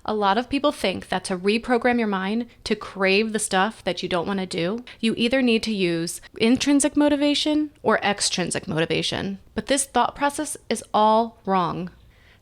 A lot of people think that to reprogram your mind to crave the stuff that you don't want to do, you either need to use intrinsic motivation or extrinsic motivation. But this thought process is all wrong.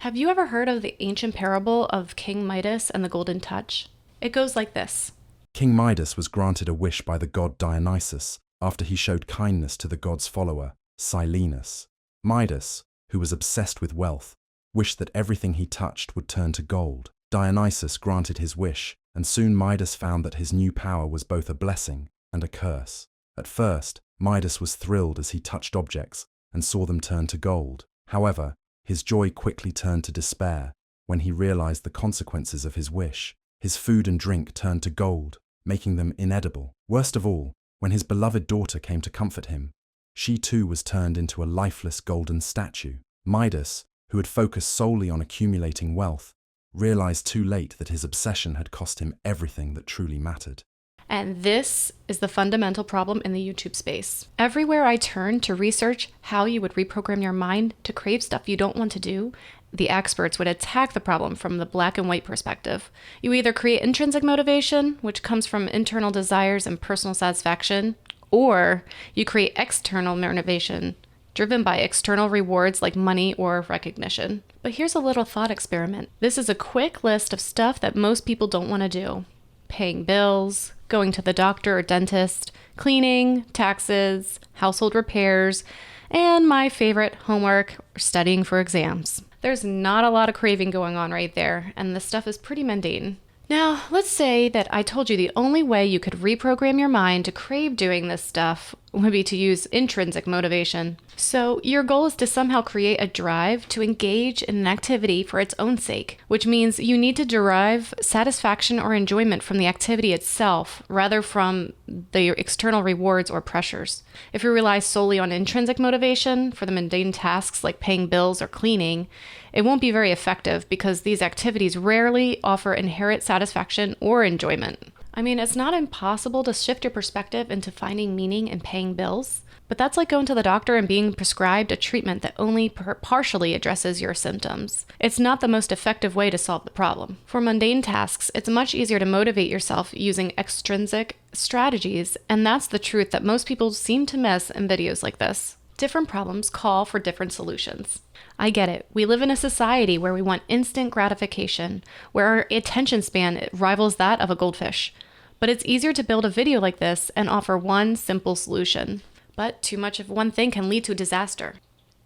Have you ever heard of the ancient parable of King Midas and the golden touch? It goes like this. King Midas was granted a wish by the god Dionysus after he showed kindness to the god's follower, Silenus. Midas, who was obsessed with wealth, wished that everything he touched would turn to gold. Dionysus granted his wish, and soon Midas found that his new power was both a blessing and a curse. At first, Midas was thrilled as he touched objects and saw them turn to gold. However, his joy quickly turned to despair when he realized the consequences of his wish. His food and drink turned to gold, making them inedible. Worst of all, when his beloved daughter came to comfort him, she too was turned into a lifeless golden statue. Midas, who had focused solely on accumulating wealth, realized too late that his obsession had cost him everything that truly mattered. And this is the fundamental problem in the YouTube space. Everywhere I turn to research how you would reprogram your mind to crave stuff you don't want to do, the experts would attack the problem from the black and white perspective. You either create intrinsic motivation, which comes from internal desires and personal satisfaction, or you create external motivation, driven by external rewards like money or recognition. But here's a little thought experiment. This is a quick list of stuff that most people don't want to do. Paying bills, going to the doctor or dentist, cleaning, taxes, household repairs, and my favorite, homework or studying for exams. There's not a lot of craving going on right there, and this stuff is pretty mundane. Now, let's say that I told you the only way you could reprogram your mind to crave doing this stuff would be to use intrinsic motivation. So your goal is to somehow create a drive to engage in an activity for its own sake, which means you need to derive satisfaction or enjoyment from the activity itself rather from the external rewards or pressures. If you rely solely on intrinsic motivation for the mundane tasks like paying bills or cleaning, it won't be very effective because these activities rarely offer inherent satisfaction or enjoyment. I mean, it's not impossible to shift your perspective into finding meaning in paying bills, but that's like going to the doctor and being prescribed a treatment that only partially addresses your symptoms. It's not the most effective way to solve the problem. For mundane tasks, it's much easier to motivate yourself using extrinsic strategies, and that's the truth that most people seem to miss in videos like this. Different problems call for different solutions. I get it. We live in a society where we want instant gratification, where our attention span rivals that of a goldfish. But it's easier to build a video like this and offer one simple solution. But too much of one thing can lead to disaster.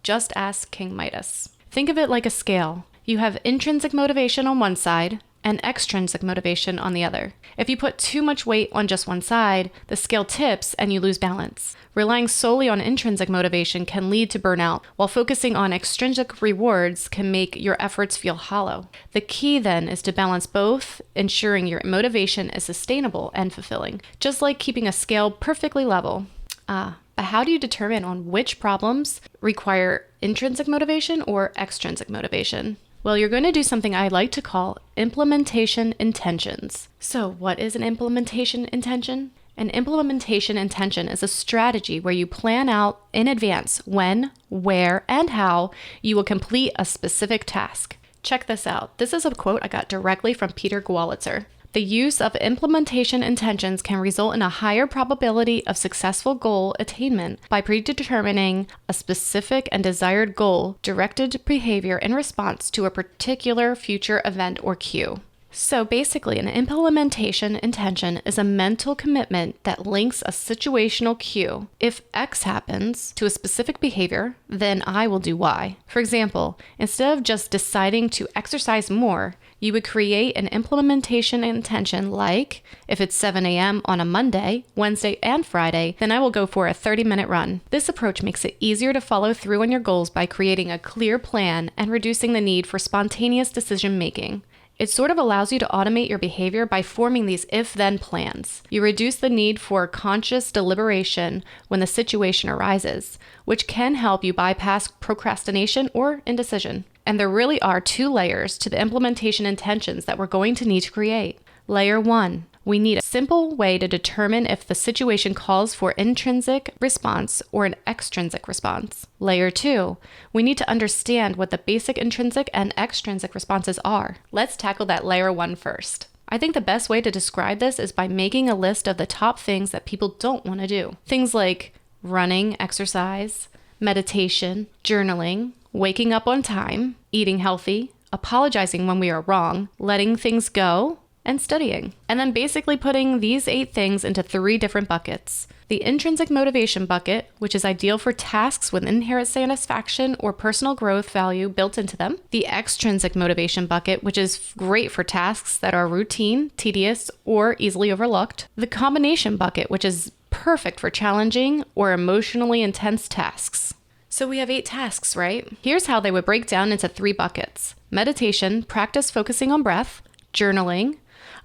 Just ask King Midas. Think of it like a scale. You have intrinsic motivation on one side and extrinsic motivation on the other. If you put too much weight on just one side, the scale tips and you lose balance. Relying solely on intrinsic motivation can lead to burnout, while focusing on extrinsic rewards can make your efforts feel hollow. The key then is to balance both, ensuring your motivation is sustainable and fulfilling, just like keeping a scale perfectly level. But how do you determine on which problems require intrinsic motivation or extrinsic motivation? Well, you're going to do something I like to call implementation intentions. So what is an implementation intention? An implementation intention is a strategy where you plan out in advance when, where, and how you will complete a specific task. Check this out. This is a quote I got directly from Peter Gwalitzer. The use of implementation intentions can result in a higher probability of successful goal attainment by predetermining a specific and desired goal-directed behavior in response to a particular future event or cue. So basically, an implementation intention is a mental commitment that links a situational cue. If X happens to a specific behavior, then I will do Y. For example, instead of just deciding to exercise more, you would create an implementation intention like, if it's 7 a.m. on a Monday, Wednesday, and Friday, then I will go for a 30-minute run. This approach makes it easier to follow through on your goals by creating a clear plan and reducing the need for spontaneous decision-making. It sort of allows you to automate your behavior by forming these if-then plans. You reduce the need for conscious deliberation when the situation arises, which can help you bypass procrastination or indecision. And there really are two layers to the implementation intentions that we're going to need to create. Layer 1. We need a simple way to determine if the situation calls for intrinsic response or an extrinsic response. Layer 2, we need to understand what the basic intrinsic and extrinsic responses are. Let's tackle that layer 1 first. I think the best way to describe this is by making a list of the top things that people don't want to do. Things like running, exercise, meditation, journaling, waking up on time, eating healthy, apologizing when we are wrong, letting things go, and studying. And then basically putting these 8 things into 3 different buckets. The intrinsic motivation bucket, which is ideal for tasks with inherent satisfaction or personal growth value built into them. The extrinsic motivation bucket, which is great for tasks that are routine, tedious, or easily overlooked. The combination bucket, which is perfect for challenging or emotionally intense tasks. So we have 8 tasks, right? Here's how they would break down into 3 buckets. Meditation, practice focusing on breath, journaling,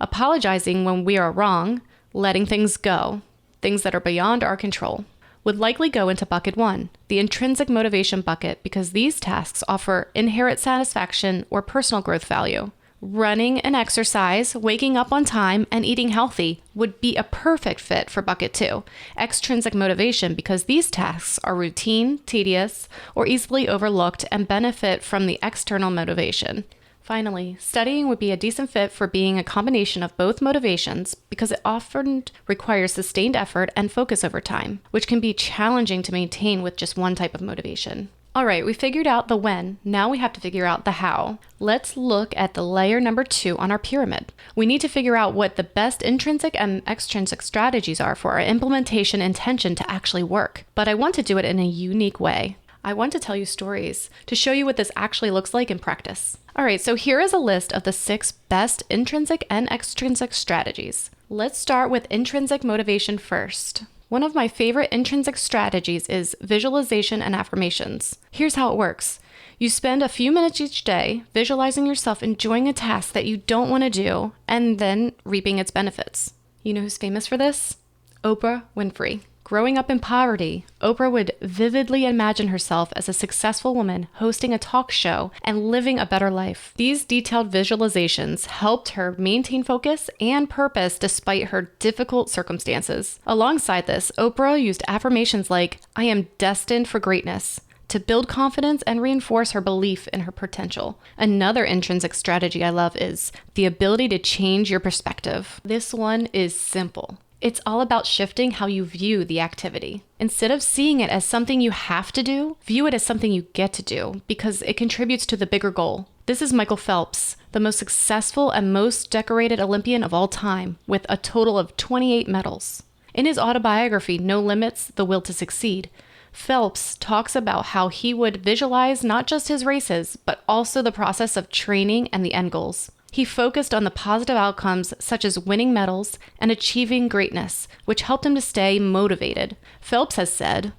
apologizing when we are wrong, letting things go, things that are beyond our control, would likely go into bucket 1, the intrinsic motivation bucket, because these tasks offer inherent satisfaction or personal growth value. Running and exercise, waking up on time, and eating healthy would be a perfect fit for bucket 2, extrinsic motivation, because these tasks are routine, tedious, or easily overlooked and benefit from the external motivation. Finally, studying would be a decent fit for being a combination of both motivations because it often requires sustained effort and focus over time, which can be challenging to maintain with just one type of motivation. All right, we figured out the when. Now we have to figure out the how. Let's look at the layer number 2 on our pyramid. We need to figure out what the best intrinsic and extrinsic strategies are for our implementation intention to actually work. But I want to do it in a unique way. I want to tell you stories to show you what this actually looks like in practice. All right, so here is a list of the 6 best intrinsic and extrinsic strategies. Let's start with intrinsic motivation first. One of my favorite intrinsic strategies is visualization and affirmations. Here's how it works. You spend a few minutes each day visualizing yourself enjoying a task that you don't want to do and then reaping its benefits. You know who's famous for this? Oprah Winfrey. Growing up in poverty, Oprah would vividly imagine herself as a successful woman hosting a talk show and living a better life. These detailed visualizations helped her maintain focus and purpose despite her difficult circumstances. Alongside this, Oprah used affirmations like, "I am destined for greatness," to build confidence and reinforce her belief in her potential. Another intrinsic strategy I love is the ability to change your perspective. This one is simple. It's all about shifting how you view the activity. Instead of seeing it as something you have to do, view it as something you get to do because it contributes to the bigger goal. This is Michael Phelps, the most successful and most decorated Olympian of all time, with a total of 28 medals. In his autobiography, No Limits: The Will to Succeed, Phelps talks about how he would visualize not just his races, but also the process of training and the end goals. He focused on the positive outcomes such as winning medals and achieving greatness, which helped him to stay motivated. Phelps has said,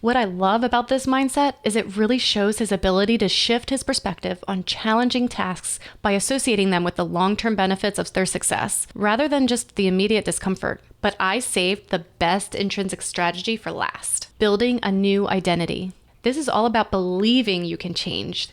"What I love about this mindset is it really shows his ability to shift his perspective on challenging tasks by associating them with the long-term benefits of their success, rather than just the immediate discomfort. But I saved the best intrinsic strategy for last: building a new identity. This is all about believing you can change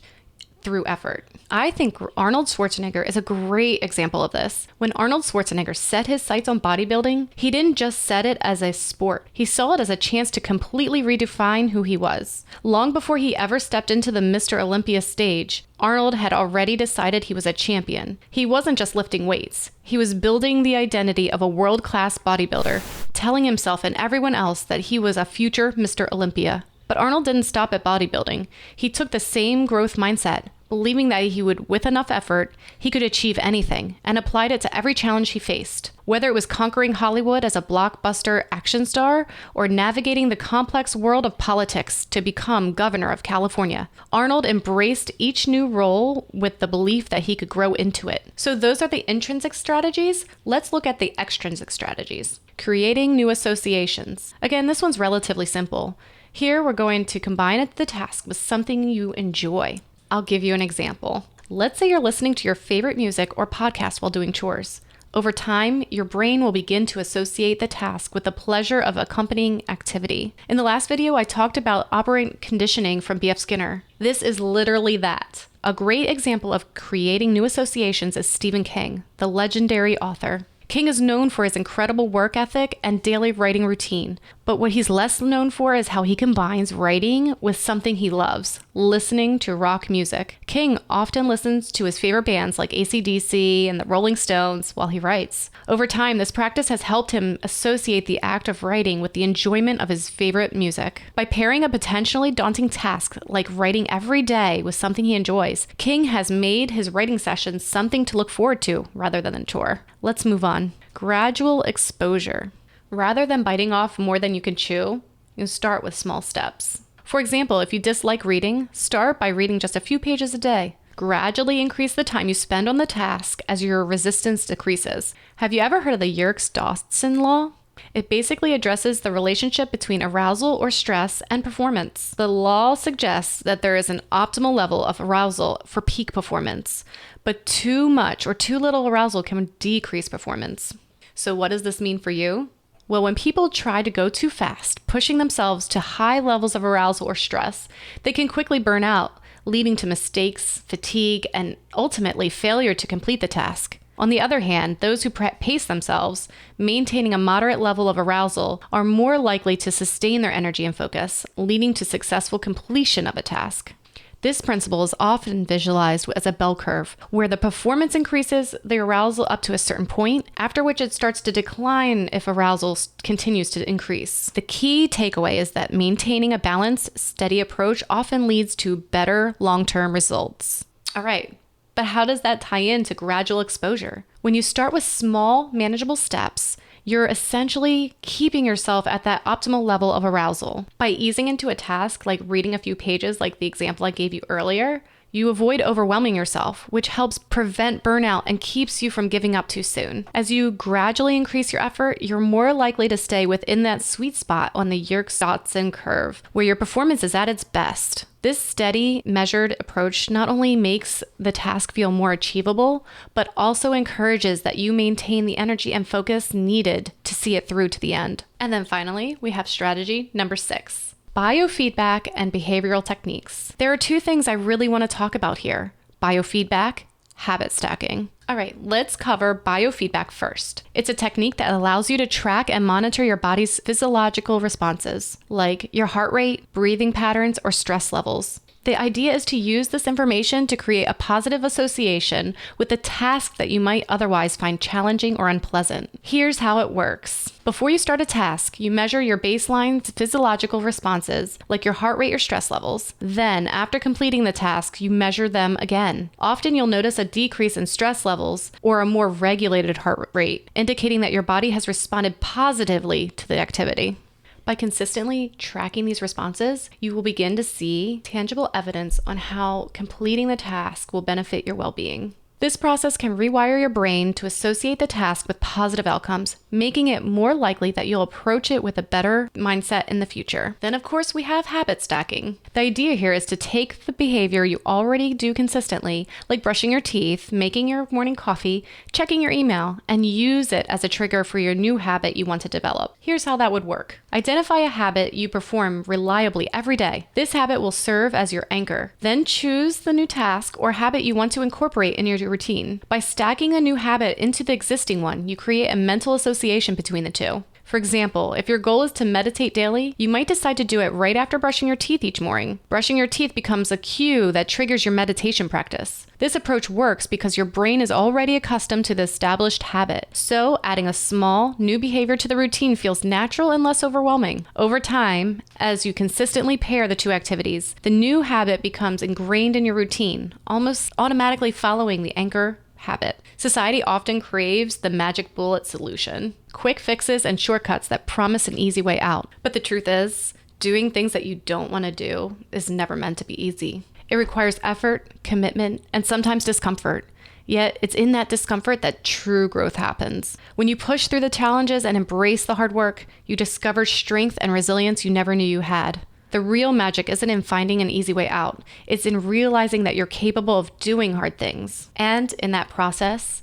through effort." I think Arnold Schwarzenegger is a great example of this. When Arnold Schwarzenegger set his sights on bodybuilding, he didn't just set it as a sport. He saw it as a chance to completely redefine who he was. Long before he ever stepped into the Mr. Olympia stage, Arnold had already decided he was a champion. He wasn't just lifting weights. He was building the identity of a world-class bodybuilder, telling himself and everyone else that he was a future Mr. Olympia. But Arnold didn't stop at bodybuilding. He took the same growth mindset, believing that with enough effort, he could achieve anything, and applied it to every challenge he faced. Whether it was conquering Hollywood as a blockbuster action star or navigating the complex world of politics to become governor of California, Arnold embraced each new role with the belief that he could grow into it. So those are the intrinsic strategies. Let's look at the extrinsic strategies. Creating new associations. Again, this one's relatively simple. Here, we're going to combine the task with something you enjoy. I'll give you an example. Let's say you're listening to your favorite music or podcast while doing chores. Over time, your brain will begin to associate the task with the pleasure of accompanying activity. In the last video, I talked about operant conditioning from B.F. Skinner. This is literally that. A great example of creating new associations is Stephen King, the legendary author. King is known for his incredible work ethic and daily writing routine, but what he's less known for is how he combines writing with something he loves, listening to rock music. King often listens to his favorite bands like AC/DC and the Rolling Stones while he writes. Over time, this practice has helped him associate the act of writing with the enjoyment of his favorite music. By pairing a potentially daunting task like writing every day with something he enjoys, King has made his writing sessions something to look forward to rather than a chore. Let's move on. Gradual exposure. Rather than biting off more than you can chew, you start with small steps. For example, if you dislike reading, start by reading just a few pages a day. Gradually increase the time you spend on the task as your resistance decreases. Have you ever heard of the Yerkes-Dodson law? It basically addresses the relationship between arousal or stress and performance. The law suggests that there is an optimal level of arousal for peak performance, but too much or too little arousal can decrease performance. So what does this mean for you? Well, when people try to go too fast, pushing themselves to high levels of arousal or stress, they can quickly burn out, leading to mistakes, fatigue, and ultimately failure to complete the task. On the other hand, those who pace themselves, maintaining a moderate level of arousal, are more likely to sustain their energy and focus, leading to successful completion of a task. This principle is often visualized as a bell curve, where the performance increases the arousal up to a certain point, after which it starts to decline if arousal continues to increase. The key takeaway is that maintaining a balanced, steady approach often leads to better long-term results. All right. But how does that tie into gradual exposure? When you start with small, manageable steps, you're essentially keeping yourself at that optimal level of arousal. By easing into a task like reading a few pages, like the example I gave you earlier, you avoid overwhelming yourself, which helps prevent burnout and keeps you from giving up too soon. As you gradually increase your effort, you're more likely to stay within that sweet spot on the Yerkes-Dodson curve, where your performance is at its best. This steady, measured approach not only makes the task feel more achievable, but also encourages that you maintain the energy and focus needed to see it through to the end. And then finally, we have strategy number 6. Biofeedback and behavioral techniques. There are 2 things I really want to talk about here: biofeedback, habit stacking. All right, let's cover biofeedback first. It's a technique that allows you to track and monitor your body's physiological responses, like your heart rate, breathing patterns, or stress levels. The idea is to use this information to create a positive association with the task that you might otherwise find challenging or unpleasant. Here's how it works. Before you start a task, you measure your baseline physiological responses, like your heart rate or stress levels. Then, after completing the task, you measure them again. Often you'll notice a decrease in stress levels or a more regulated heart rate, indicating that your body has responded positively to the activity. By consistently tracking these responses, you will begin to see tangible evidence on how completing the task will benefit your well-being. This process can rewire your brain to associate the task with positive outcomes, making it more likely that you'll approach it with a better mindset in the future. Then, of course, we have habit stacking. The idea here is to take the behavior you already do consistently, like brushing your teeth, making your morning coffee, checking your email, and use it as a trigger for your new habit you want to develop. Here's how that would work. Identify a habit you perform reliably every day. This habit will serve as your anchor. Then choose the new task or habit you want to incorporate in your routine. By stacking a new habit into the existing one, you create a mental association between the two. For example, if your goal is to meditate daily, you might decide to do it right after brushing your teeth each morning. Brushing your teeth becomes a cue that triggers your meditation practice. This approach works because your brain is already accustomed to the established habit, so adding a small, new behavior to the routine feels natural and less overwhelming. Over time, as you consistently pair the two activities, the new habit becomes ingrained in your routine, almost automatically following the anchor habit. Society often craves the magic bullet solution, quick fixes and shortcuts that promise an easy way out. But the truth is, doing things that you don't want to do is never meant to be easy. It requires effort, commitment, and sometimes discomfort. Yet it's in that discomfort that true growth happens. When you push through the challenges and embrace the hard work, you discover strength and resilience you never knew you had. The real magic isn't in finding an easy way out. It's in realizing that you're capable of doing hard things. And in that process,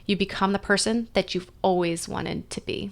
you become the person that you've always wanted to be.